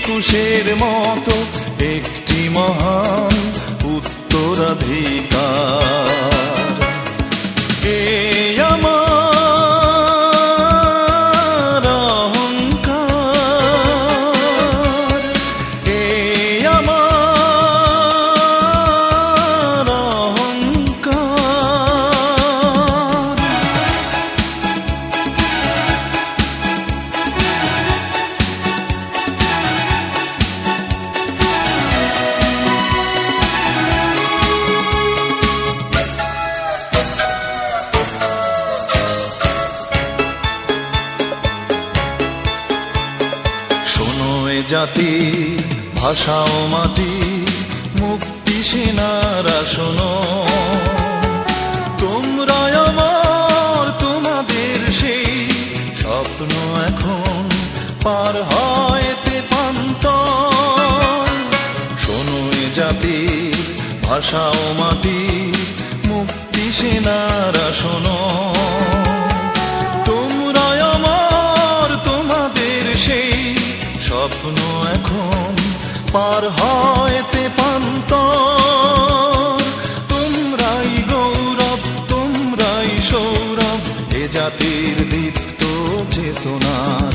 একুশের মতো একটি মহান উত্তরাধিকার। এই আমার অহংকার, এই আমার অহংকার। শোনো এ জাতি, ভাষা ও মাটি, মুক্তি সেনারা শোনো। তোমরা আমার, তোমাদের সেই স্বপ্ন এখন পার হয়তে পান্তর। শোনো এ জাতি, ভাষা ও মাটি, মুক্তি সেনারা শোনো। তোমরা আমার, তোমাদের সেই স্বপ্ন এখন পার হয়তে পান্তর। তোমরাই গৌরব, তোমরাই সৌরভ এ জাতির দীপ্ত চেতনার।